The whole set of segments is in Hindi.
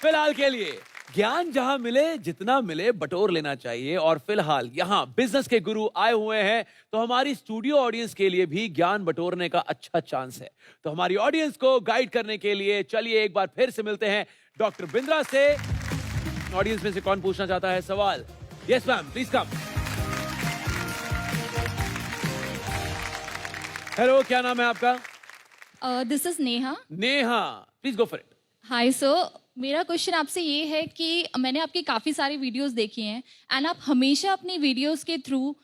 फिलहाल के लिए ज्ञान जहां मिले जितना मिले बटोर लेना चाहिए। और फिलहाल यहाँ बिजनेस के गुरु आए हुए हैं, तो हमारी स्टूडियो ऑडियंस के लिए भी ज्ञान बटोरने का अच्छा चांस है। तो हमारी ऑडियंस को गाइड करने के लिए चलिए एक बार फिर से मिलते हैं डॉक्टर बिंद्रा से। ऑडियंस में से कौन पूछना चाहता है सवाल? Yes ma'am, please come. Hello, क्या नाम है आपका? This is Neha. Neha, please go for it. Hi sir, मेरा क्वेश्चन आपसे ये है कि मैंने आपकी काफ़ी सारी वीडियोस देखी हैं एंड आप हमेशा अपनी वीडियोस के थ्रू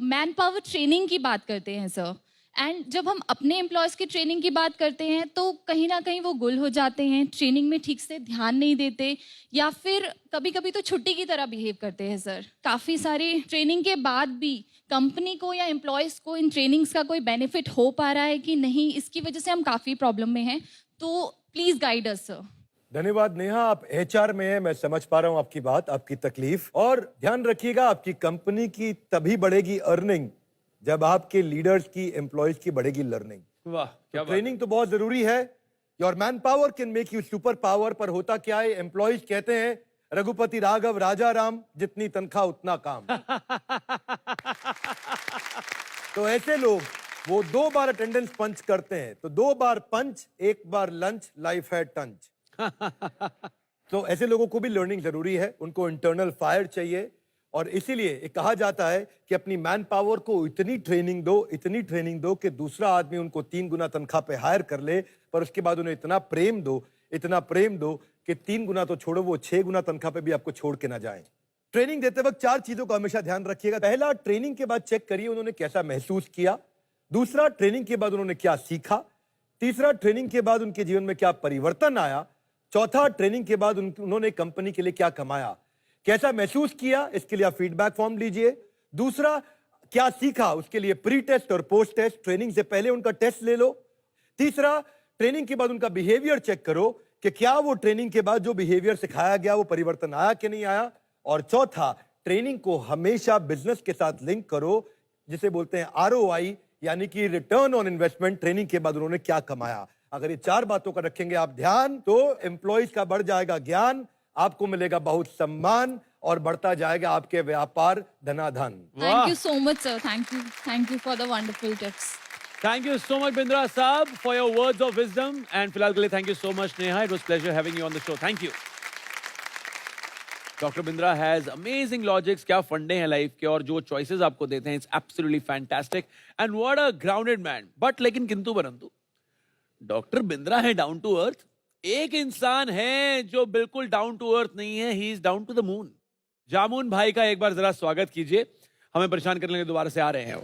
मैन पावर ट्रेनिंग की बात करते हैं सर। एंड जब हम अपने एम्प्लॉयज़ की ट्रेनिंग की बात करते हैं तो कहीं ना कहीं वो गुल हो जाते हैं, ट्रेनिंग में ठीक से ध्यान नहीं देते या फिर कभी कभी तो छुट्टी की तरह बिहेव करते हैं सर। काफ़ी सारी ट्रेनिंग के बाद भी कंपनी को या एम्प्लॉयज़ को इन ट्रेनिंग्स का कोई बेनिफिट हो पा रहा है कि नहीं, इसकी वजह से हम काफ़ी प्रॉब्लम में हैं। तो प्लीज गाइड अस सर। धन्यवाद नेहा, आप एचआर में हैं, मैं समझ पा रहा हूं आपकी बात, आपकी तकलीफ। और ध्यान रखिएगा, आपकी कंपनी की तभी बढ़ेगी अर्निंग जब आपके लीडर्स की, एम्प्लॉयज की बढ़ेगी लर्निंग। वाह, क्या ट्रेनिंग तो बहुत जरूरी है। Your man power can make you super power. पर होता क्या है, एम्प्लॉयज कहते हैं रघुपति राघव राजा राम, जितनी तनख्वाह उतना काम। तो ऐसे लोग वो 2 बार अटेंडेंस पंच करते हैं, तो 2 बार पंच, 1 बार लंच, लाइफ है टंच। तो ऐसे लोगों को भी लर्निंग जरूरी है, उनको इंटरनल फायर चाहिए। और इसीलिए कहा जाता है कि अपनी मैन पावर को इतनी ट्रेनिंग दो, इतनी ट्रेनिंग दो कि दूसरा आदमी उनको 3 गुना तनख्वाह पे हायर कर ले, पर उसके बाद उन्हें इतना प्रेम दो, इतना प्रेम दो कि 3 गुना तो छोड़ो, वो 6 गुना तनख्वाह पे भी आपको छोड़ के ना जाए। ट्रेनिंग देते वक्त 4 चीजों का हमेशा ध्यान रखिएगा। पहला, ट्रेनिंग के बाद चेक करिए उन्होंने कैसा महसूस किया। दूसरा, ट्रेनिंग के बाद उन्होंने क्या सीखा। तीसरा, ट्रेनिंग के बाद उनके जीवन में क्या परिवर्तन आया। चौथा, ट्रेनिंग के बाद उन्होंने कंपनी के लिए क्या कमाया, कैसा महसूस किया, इसके लिए आप फीडबैक फॉर्म लीजिए। दूसरा, क्या सीखा, उसके लिए प्री टेस्ट और पोस्ट टेस्ट, ट्रेनिंग से पहले उनका टेस्ट ले लो। तीसरा, ट्रेनिंग के बाद उनका बिहेवियर चेक करो कि क्या वो ट्रेनिंग के बाद जो बिहेवियर सिखाया गया वो परिवर्तन आया कि नहीं आया। और चौथा, ट्रेनिंग को हमेशा बिजनेस के साथ लिंक करो, जिसे बोलते हैं ROI, यानी कि रिटर्न ऑन इन्वेस्टमेंट। ट्रेनिंग के बाद उन्होंने क्या कमाया। अगर ये 4 बातों का रखेंगे आप ध्यान, तो एम्प्लॉयज का बढ़ जाएगा ज्ञान, आपको मिलेगा बहुत सम्मान और बढ़ता जाएगा आपके व्यापार धनाधन। Thank you so much sir, thank you for the wonderful tips. Thank you so much Bindra साहब for your words of wisdom. And फिलहाल के लिए thank you so much Neha, it was pleasure having you on the show. Thank you. Doctor Bindra has amazing logics, क्या फंडे हैं लाइफ के, और जो चॉइसेस आपको देते हैं, it's absolutely fantastic and what a grounded man. But लेकिन किंतु परंतु डॉक्टर बिंद्रा है डाउन टू अर्थ। एक इंसान है जो बिल्कुल डाउन टू अर्थ नहीं है, he is down to the moon. जामुन भाई का एक बार जरा स्वागत कीजिए, हमें परेशान करने के लिए दोबारा से आ रहे हैं वो।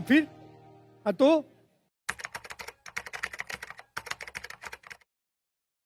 फिर तो